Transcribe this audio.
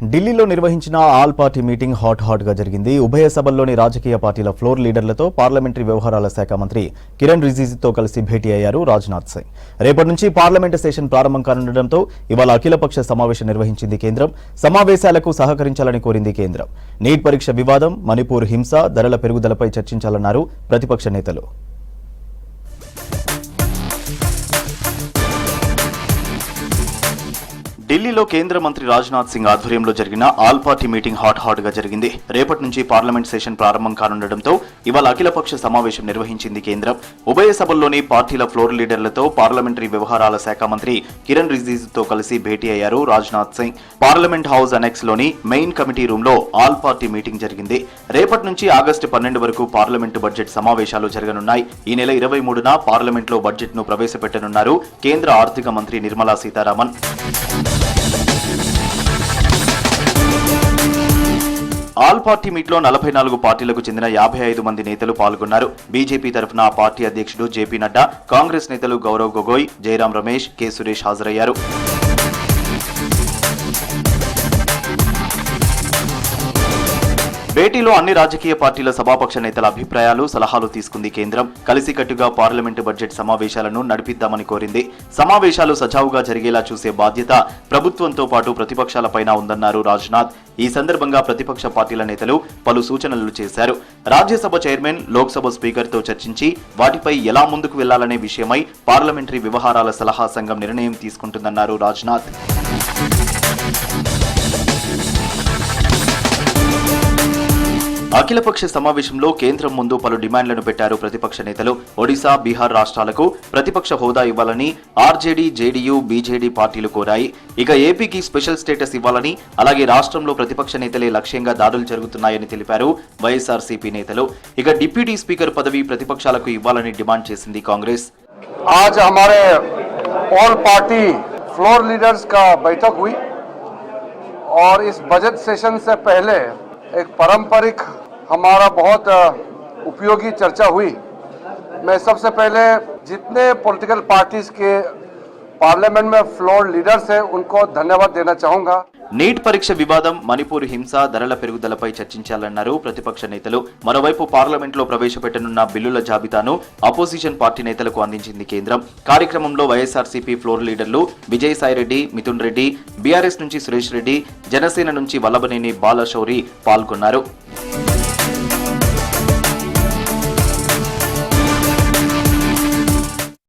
ఢిల్లీలో నిర్వహించిన all party meeting hot గా జరిగింది. ఉభయ సభల్లోని రాజకీయ పార్టీల ఫ్లోర్ లీడర్లతో పార్లమెంటరీ వ్యవహారాల శాఖ మంత్రి కిరణ్ రిజిజుతో కలిసి భేటీ అయ్యారు రాజ్నాథ్ సింగ్. రేపటి నుంచి పార్లమెంటు సెషన్ ప్రారంభం కానుండటంతో ఇవాళ అఖిలపక్ష సమావేశం నిర్వహించింది కేంద్రం. సమావేశాలకు సహకరించాలని కోరింది కేంద్రం. నీట్ పరీక్ష వివాదం, మణిపూర్ హింస, ధరల పెరుగుదలపై చర్చించాలన్నారు ప్రతిపక్ష నేతలు. ఢిల్లీలో కేంద్ర మంత్రి రాజ్నాథ్ సింగ్ ఆధ్వర్యంలో జరిగిన ఆల్ పార్టీ మీటింగ్ హాట్ గా జరిగింది. రేపటి నుంచి పార్లమెంట్ సెషన్ ప్రారంభం కానుండటంతో ఇవాళ అఖిలపక్ష సమావేశం నిర్వహించింది కేంద్రం. ఉభయ సభల్లోని పార్టీల ఫ్లోర్ లీడర్లతో పార్లమెంటరీ వ్యవహారాల శాఖ మంత్రి కిరణ్ రిజిజుతో కలిసి భేటీ అయ్యారు Rajnath Singh. Parliament house annexe లోని మెయిన్ కమిటీ రూమ్ లో ఆల్ పార్టీ మీటింగ్ జరిగింది. రేపటి నుంచి ఆగస్టు 12 వరకు పార్లమెంటు బడ్జెట్ సమావేశాలు జరగనున్నాయి. ఈ నెల 23న పార్లమెంట్ లో బడ్జెట్ ను ప్రవేశపెట్టనున్నారు కేంద్ర ఆర్థిక మంత్రి Nirmala Sitharaman. All party meet లో 44 పార్టీలకు చెందిన 55 మంది నేతలు పాల్గొన్నారు. బీజేపీ తరఫున ఆ పార్టీ అధ్యక్షుడు జేపీ నడ్డా, కాంగ్రెస్ నేతలు గౌరవ్ గొగోయ్, జయరాం రమేష్, కె సురేష్ హాజరయ్యారు. భేటీలో అన్ని రాజకీయ పార్టీల సభాపక్ష నేతల అభిప్రాయాలు, సలహాలు తీసుకుంది కేంద్రం. కలిసికట్టుగా పార్లమెంటు బడ్జెట్ సమావేశాలను నడిపిద్దామని కోరింది. సమావేశాలు సజావుగా జరిగేలా చూసే బాధ్యత ప్రభుత్వంతో పాటు ప్రతిపక్షాలపైన ఉందన్నారు రాజ్నాథ్. ఈ సందర్భంగా ప్రతిపక్ష పార్టీల నేతలు పలు సూచనలు చేశారు. రాజ్యసభ చైర్మన్, లోక్సభ స్పీకర్తో చర్చించి వాటిపై ఎలా ముందుకు వెళ్లాలనే విషయమై పార్లమెంటరీ వ్యవహారాల సలహా సంఘం నిర్ణయం తీసుకుంటుందన్నారు రాజ్నాథ్. అఖిలపక్ష సమావేశంలో కేంద్రం ముందు పలు డిమాండ్లను పెట్టారు ప్రతిపక్ష నేతలు. ఒడిశా, బీహార్ రాష్ట్రాలకు ప్రతిపక్ష హోదా ఇవ్వాలని ఆర్జేడీ, జేడీయూ, బీజేడీ పార్టీలు కోరాయి. ఇక ఏపీకి స్పెషల్ స్టేటస్ ఇవ్వాలని, అలాగే రాష్ట్రంలో ప్రతిపక్ష నేతలే లక్ష్యంగా దాడులు జరుగుతున్నాయని తెలిపారు వైఎస్ఆర్సీపీ నేతలు. ఇక డిప్యూటీ స్పీకర్ పదవి ప్రతిపక్షాలకు ఇవ్వాలని డిమాండ్ చేసింది కాంగ్రెస్. आज हमारे ऑल पार्टी फ्लोर लीडर्स का बैठक हुई और इस बजट सेशन से पहले एक पारंपरिक हमारा बहुत उपयोगी चर्चा हुई. मैं सबसे पहले जितने पॉलिटिकल पार्टीज के पार्लियामेंट में फ्लोर लीडर्स हैं उनको धन्यवाद देना चाहूंगा. నీట్ పరీక్ష వివాదం, మణిపూర్ హింస, ధరల పెరుగుదలపై చర్చించాలన్నారు ప్రతిపక్ష నేతలు. మరోవైపు పార్లమెంట్లో ప్రవేశపెట్టనున్న బిల్లుల జాబితాను అపోజిషన్ పార్టీ నేతలకు అందించింది కేంద్రం. కార్యక్రమంలో వైఎస్ఆర్సీపీ ఫ్లోర్ లీడర్లు విజయసాయిరెడ్డి, మిథున్ రెడ్డి, బీఆర్ఎస్ నుంచి సురేష్ రెడ్డి, జనసేన నుంచి వల్లభనేని బాలశౌరి పాల్గొన్నారు.